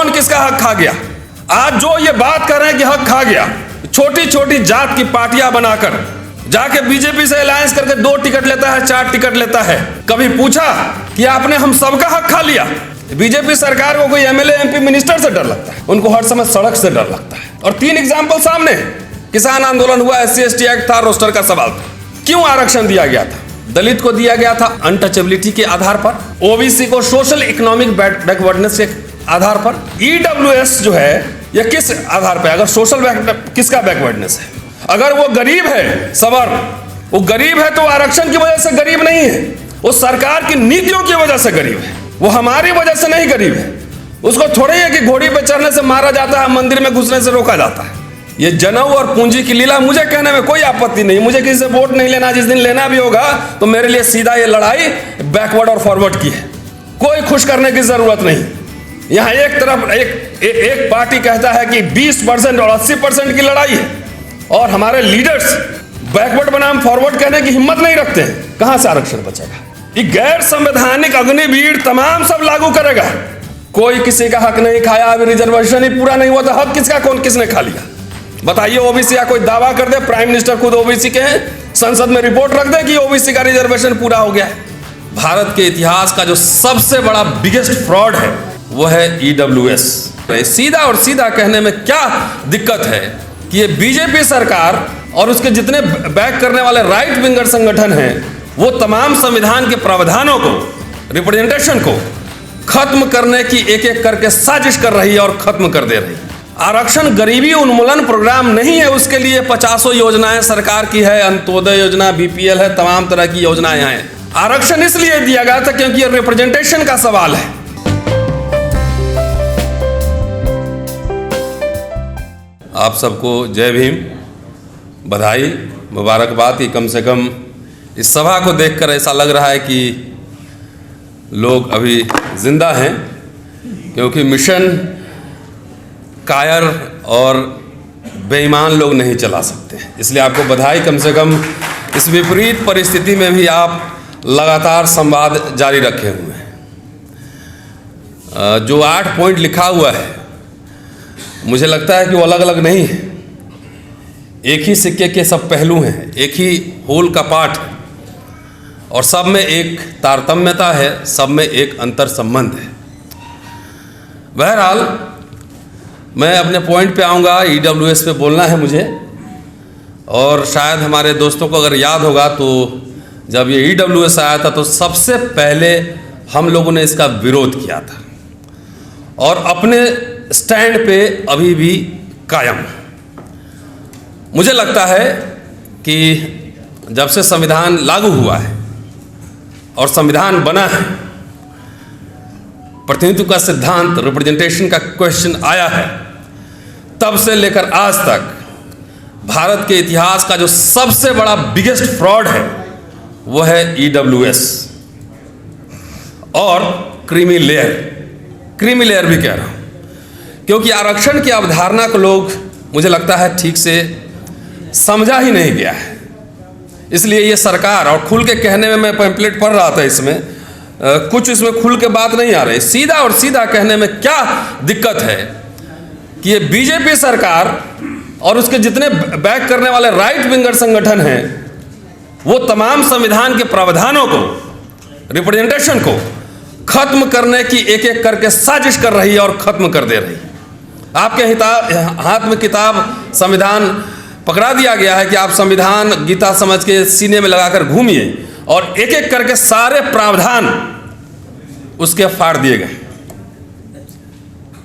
कौन किसका हक खा गया? आज जो ये बात कर रहे हैं कि हक खा गया, छोटी छोटी जात की पार्टियां बनाकर जाके बीजेपी से अलायंस करके 2 टिकट लेता है, 4 टिकट लेता है। कभी पूछा कि आपने हम सबका हक खा लिया? बीजेपी सरकार को कोई एमएलए एमपी मिनिस्टर से डर लगता है, उनको हर समय सड़क से डर लगता है। और 3 एग्जाम्पल सामने, किसान आंदोलन हुआ, SC ST एक्ट था, रोस्टर का सवाल था। क्यों आरक्षण दिया गया था? दलित को दिया गया था अनटचेबिलिटी के आधार पर, ओबीसी को सोशल इकोनॉमिक बैकवर्डनेस के आधार पर। ईडब्ल्यूएस जो है यह किस आधार पर? अगर सोशल किसका बैकवर्डनेस है? अगर वो गरीब है, सबर, वो गरीब है तो आरक्षण की वजह से गरीब नहीं है, वो सरकार की नीतियों की वजह से गरीब है, वो हमारी वजह से नहीं गरीब है। उसको थोड़ी है कि घोड़ी पे चढ़ने से मारा जाता है, मंदिर में घुसने से रोका जाता है। ये जनेऊ और पूंजी की लीला, मुझे कहने में कोई आपत्ति नहीं, मुझे किसी से वोट नहीं लेना। जिस दिन लेना भी होगा तो मेरे लिए सीधा ये लड़ाई बैकवर्ड और फॉरवर्ड की है, कोई खुश करने की जरूरत नहीं। यहाँ एक तरफ एक पार्टी कहता है कि 20% और 80% की लड़ाई है, और हमारे लीडर्स बैकवर्ड बनाम फॉरवर्ड कहने की हिम्मत नहीं रखते हैं। कहां से आरक्षण बचेगा? ये गैर संवैधानिक अग्निवीर तमाम सब लागू करेगा। कोई किसी का हक नहीं खाया, अभी रिजर्वेशन ही पूरा नहीं हुआ तो हक किसका, कौन किसने खा लिया? बताइए। ओबीसी का कोई दावा कर दे, प्राइम मिनिस्टर खुद ओबीसी के हैं, संसद में रिपोर्ट रख दे कि ओबीसी का रिजर्वेशन पूरा हो गया है। भारत के इतिहास का जो सबसे बड़ा बिगेस्ट फ्रॉड है वो है ईडब्ल्यूएस। सीधा और सीधा कहने में क्या दिक्कत है कि ये बीजेपी सरकार और उसके जितने बैक करने वाले राइट विंगर संगठन हैं, वो तमाम संविधान के प्रावधानों को, रिप्रेजेंटेशन को खत्म करने की एक एक करके साजिश कर रही है और खत्म कर दे रही है। आरक्षण गरीबी उन्मूलन प्रोग्राम नहीं है, उसके लिए 50 योजनाएं सरकार की है, अंत्योदय योजना, बीपीएल है, तमाम तरह की योजनाएं हैं। आरक्षण इसलिए दिया गया था क्योंकि ये रिप्रेजेंटेशन का सवाल है। आप सबको जय भीम, बधाई, मुबारकबाद कि कम से कम इस सभा को देखकर ऐसा लग रहा है कि लोग अभी जिंदा हैं, क्योंकि मिशन कायर और बेईमान लोग नहीं चला सकते। इसलिए आपको बधाई, कम से कम इस विपरीत परिस्थिति में भी आप लगातार संवाद जारी रखे हुए हैं। जो 8 पॉइंट लिखा हुआ है, मुझे लगता है कि वो अलग अलग नहीं है, एक ही सिक्के के सब पहलू हैं, एक ही होल का पार्ट है, और सब में एक तारतम्यता है, सब में एक अंतर संबंध है। बहरहाल मैं अपने पॉइंट पे आऊँगा, ईडब्ल्यूएस पे बोलना है मुझे। और शायद हमारे दोस्तों को अगर याद होगा तो जब ये ईडब्ल्यूएस आया था तो सबसे पहले हम लोगों ने इसका विरोध किया था, और अपने स्टैंड पे अभी भी कायम। मुझे लगता है कि जब से संविधान लागू हुआ है और संविधान बना है, प्रतिनिधित्व का सिद्धांत, रिप्रेजेंटेशन का क्वेश्चन आया है, तब से लेकर आज तक भारत के इतिहास का जो सबसे बड़ा बिगेस्ट फ्रॉड है वो है ईडब्ल्यूएस और क्रीमी लेयर भी कह रहा हूं, क्योंकि आरक्षण की अवधारणा को लोग, मुझे लगता है, ठीक से समझा ही नहीं गया है। इसलिए ये सरकार, और खुल के कहने में मैं पैम्पलेट पढ़ रहा था, इसमें कुछ इसमें खुल के बात नहीं आ रही। सीधा और सीधा कहने में क्या दिक्कत है कि ये बीजेपी सरकार और उसके जितने बैक करने वाले राइट विंगर संगठन हैं, वो तमाम संविधान के प्रावधानों को, रिप्रेजेंटेशन को खत्म करने की एक एक करके साजिश कर रही है और खत्म कर दे रही है। आपके हाथ में किताब संविधान पकड़ा दिया गया है कि आप संविधान गीता समझ के सीने में लगाकर घूमिए, और एक एक करके सारे प्रावधान उसके फाड़ दिए गए।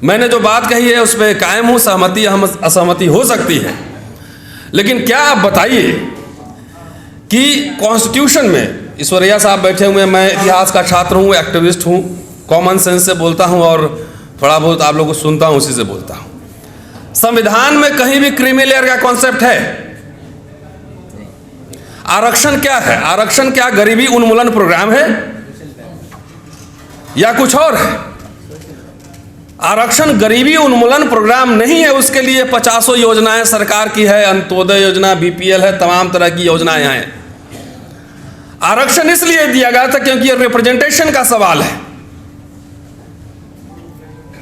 मैंने जो बात कही है उसमें कायम हूं, सहमति असहमति हो सकती है, लेकिन क्या आप बताइए कि कॉन्स्टिट्यूशन में, ईश्वरैया साहब बैठे हुए हैं, मैं इतिहास का छात्र हूं, एक्टिविस्ट हूं, कॉमन सेंस से बोलता हूं और थोड़ा बहुत आप लोगों को सुनता हूं, उसी से बोलता हूं। संविधान में कहीं भी क्रीमी लेयर का कॉन्सेप्ट है? आरक्षण क्या है? आरक्षण क्या गरीबी उन्मूलन प्रोग्राम है या कुछ और है? आरक्षण गरीबी उन्मूलन प्रोग्राम नहीं है, उसके लिए 50 योजनाएं सरकार की है, अंत्योदय योजना, बीपीएल है, तमाम तरह की योजनाएं हैं। आरक्षण इसलिए दिया गया था क्योंकि ये रिप्रेजेंटेशन का सवाल है,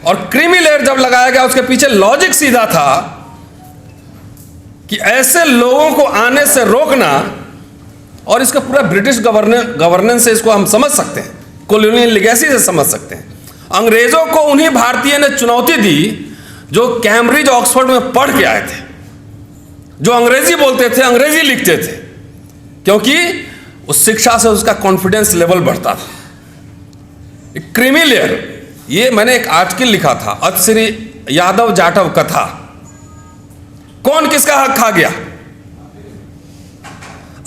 और क्रीमी लेयर जब लगाया गया, उसके पीछे लॉजिक सीधा था कि ऐसे लोगों को आने से रोकना, और इसका पूरा ब्रिटिश गवर्नेंस से इसको हम समझ सकते हैं, कॉलोनियल लेगेसी से समझ सकते हैं। अंग्रेजों को उन्हीं भारतीय ने चुनौती दी जो कैम्ब्रिज ऑक्सफोर्ड में पढ़ के आए थे, जो अंग्रेजी बोलते थे, अंग्रेजी लिखते थे, क्योंकि उस शिक्षा से उसका कॉन्फिडेंस लेवल बढ़ता था। क्रीमी लेयर, ये मैंने एक आर्टिकल लिखा था, अतश्री यादव जाटव कथा, कौन किसका हक खा गया।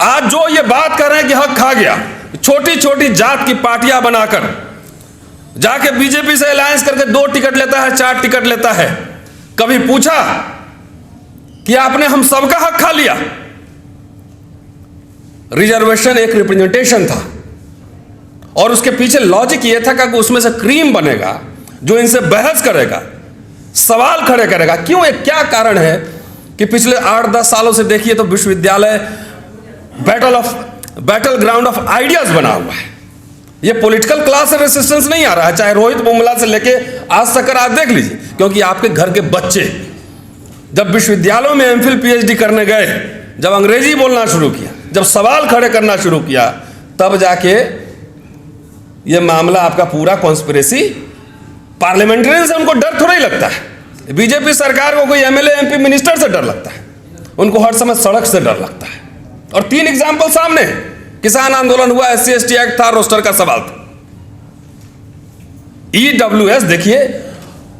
आज जो ये बात कर रहे हैं कि हक खा गया, छोटी छोटी जात की पार्टियां बनाकर जाके बीजेपी से अलायंस करके 2 टिकट लेता है, 4 टिकट लेता है, कभी पूछा कि आपने हम सबका हक खा लिया। रिजर्वेशन एक रिप्रेजेंटेशन था, और उसके पीछे लॉजिक यह था कि उसमें से क्रीम बनेगा जो इनसे बहस करेगा, सवाल खड़े करेगा। क्यों, एक क्या कारण है कि पिछले 8-10 सालों से देखिए तो विश्वविद्यालय बैटल ग्राउंड ऑफ आइडियाज बना हुआ है। ये पॉलिटिकल क्लास से रेसिस्टेंस नहीं आ रहा है, चाहे रोहित बुमला से लेके आज तक आप देख लीजिए, क्योंकि आपके घर के बच्चे जब विश्वविद्यालयों में एमफिल पीएचडी करने गए, जब अंग्रेजी बोलना शुरू किया, जब सवाल खड़े करना शुरू किया, तब जाके ये मामला आपका पूरा कॉन्स्पिरेसी। पार्लियामेंटेरियन से उनको डर थोड़ा ही लगता है, बीजेपी सरकार को कोई एमएलए एमपी मिनिस्टर से डर लगता है, उनको हर समय सड़क से डर लगता है। और 3 एग्जाम्पल सामने, किसान आंदोलन हुआ, SC ST एक्ट था, रोस्टर का सवाल था। EWS देखिए,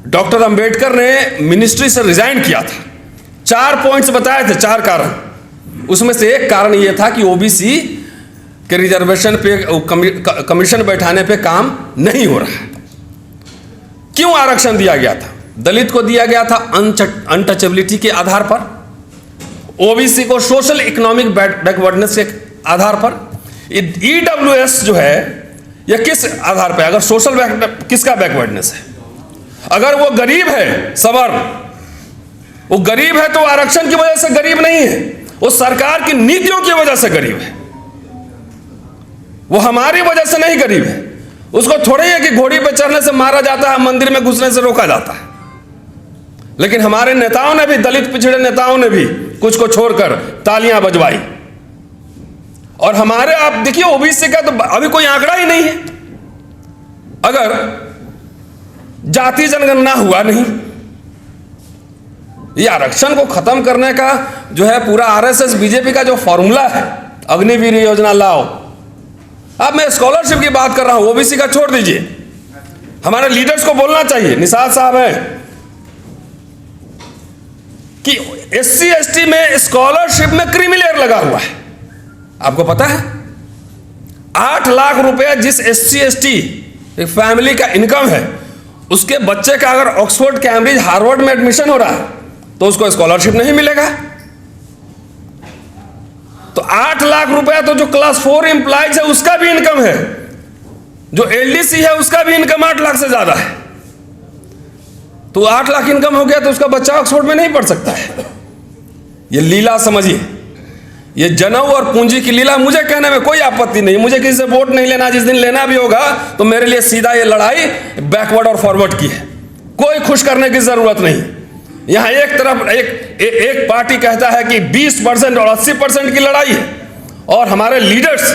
डॉक्टर अंबेडकर ने मिनिस्ट्री से रिजाइन किया था, 4 पॉइंट्स बताए थे, 4 कारण। उसमें से एक कारण यह था कि ओबीसी के रिजर्वेशन पे कमीशन बैठाने पे काम नहीं हो रहा है। क्यों आरक्षण दिया गया था? दलित को दिया गया था अनटचेबिलिटी के आधार पर, ओबीसी को सोशल इकोनॉमिक बैकवर्डनेस के आधार पर। EWS जो है यह किस आधार पर? अगर सोशल किसका बैकवर्डनेस है? अगर वो गरीब है, सवर्ण, वो गरीब है तो आरक्षण की वजह से गरीब नहीं है, वो सरकार की नीतियों की वजह से गरीब है, वो हमारी वजह से नहीं गरीब है। उसको थोड़ा ही है कि घोड़ी पे चढ़ने से मारा जाता है, मंदिर में घुसने से रोका जाता है। लेकिन हमारे नेताओं ने भी, दलित पिछड़े नेताओं ने भी कुछ को छोड़कर तालियां बजवाई। और हमारे, आप देखिए ओबीसी का तो अभी कोई आंकड़ा ही नहीं है। अगर जाति जनगणना हुआ नहीं, ये आरक्षण को खत्म करने का जो है पूरा आरएसएस बीजेपी का जो फॉर्मूला है, अग्निवीर योजना लाओ। अब मैं स्कॉलरशिप की बात कर रहा हूं, ओबीसी का छोड़ दीजिए, हमारे लीडर्स को बोलना चाहिए, निषाद साहब हैं, कि SC ST में स्कॉलरशिप में क्रीमी लेयर लगा हुआ है। आपको पता है 8 लाख रुपया जिस SC ST फैमिली का इनकम है, उसके बच्चे का अगर ऑक्सफोर्ड, कैम्ब्रिज, हार्वर्ड में एडमिशन हो रहा है तो उसको स्कॉलरशिप नहीं मिलेगा। तो 8 लाख रुपया तो जो क्लास 4 एम्प्लॉइज है उसका भी इनकम है, जो LDC है उसका भी इनकम 8 लाख से ज्यादा है। तो 8 लाख इनकम हो गया तो उसका बच्चा ऑक्सफोर्ड में नहीं पढ़ सकता है। ये लीला समझिए, ये जनेऊ और पूंजी की लीला। मुझे कहने में कोई आपत्ति नहीं, मुझे किसी से वोट नहीं लेना, जिस दिन लेना भी होगा तो मेरे लिए सीधा ये लड़ाई बैकवर्ड और फॉरवर्ड की है, कोई खुश करने की जरूरत नहीं। यहां एक तरफ एक पार्टी कहता है कि 20% और 80% की लड़ाई है, और हमारे लीडर्स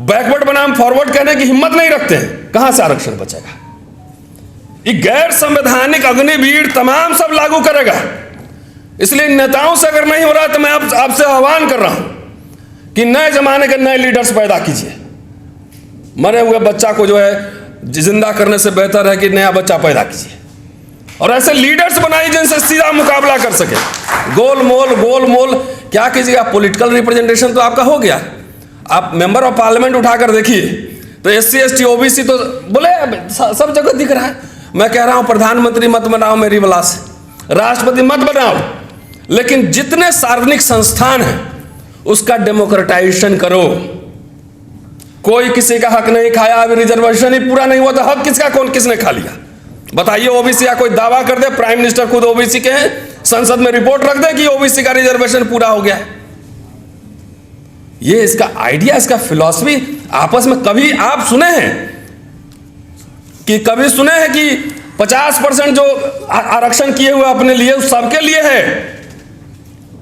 बैकवर्ड बनाम फॉरवर्ड कहने की हिम्मत नहीं रखते हैं। कहां से आरक्षण बचेगा? ये गैर संवैधानिक अग्निवीर तमाम सब लागू करेगा। इसलिए नेताओं से अगर नहीं हो रहा तो मैं आपसे आह्वान कर रहा हूं कि नए जमाने के नए लीडर्स पैदा कीजिए। मरे हुए बच्चा को जो है जिंदा करने से बेहतर है कि नया बच्चा पैदा कीजिए, और ऐसे लीडर्स बनाइए जिनसे सीधा मुकाबला कर सके। गोलमोल क्या कीजिएगा? पॉलिटिकल रिप्रेजेंटेशन तो आपका हो गया, आप मेंबर ऑफ पार्लियामेंट उठाकर देखिए तो SC ST OBC तो बोले सब जगह दिख रहा है। मैं कह रहा हूं प्रधानमंत्री मत बनाओ मेरी बला से, राष्ट्रपति मत बनाओ, लेकिन जितने सार्वजनिक संस्थान हैं उसका डेमोक्रेटाइजेशन करो। कोई किसी का हक नहीं खाया, अभी रिजर्वेशन ही पूरा नहीं हुआ तो हक किसका, कौन किसने खा लिया? बताइए। ओबीसी या कोई दावा कर दे, प्राइम मिनिस्टर खुद ओबीसी के हैं, संसद में रिपोर्ट रख दे कि ओबीसी का रिजर्वेशन पूरा हो गया है। ये इसका आइडिया, इसका फिलॉसफी आपस में कभी आप सुने हैं कि कभी सुने हैं कि 50% जो आरक्षण किए हुए अपने लिए सबके लिए है,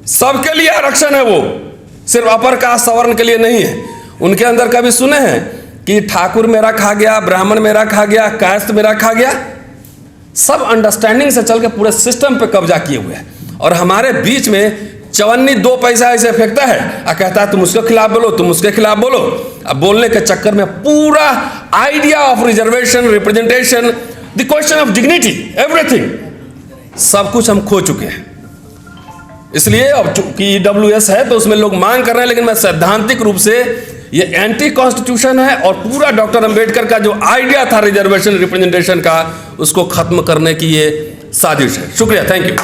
सबके लिए आरक्षण है, वो सिर्फ अपर कास्ट सवर्ण के लिए नहीं है। उनके अंदर कभी सुने हैं कि ठाकुर मेरा खा गया, ब्राह्मण मेरा खा गया, कायस्थ मेरा खा गया? सब अंडरस्टैंडिंग से चल के पूरे सिस्टम पे कब्जा किए हुए हैं। और हमारे बीच में चवन्नी 2 पैसा ऐसे फेंकता है और कहता है तुम उसके खिलाफ बोलो, तुम उसके खिलाफ बोलो। अब बोलने के चक्कर में पूरा idea of reservation, representation, the question of dignity, everything, सब कुछ हम खो चुके हैं। इसलिए अब चूंकि EWS है तो उसमें लोग मांग कर रहे हैं, लेकिन मैं सैद्धांतिक रूप से ये एंटी कॉन्स्टिट्यूशन है और पूरा डॉक्टर अंबेडकर का जो आइडिया था रिजर्वेशन रिप्रेजेंटेशन का, उसको खत्म करने की ये साजिश है। शुक्रिया, थैंक यू।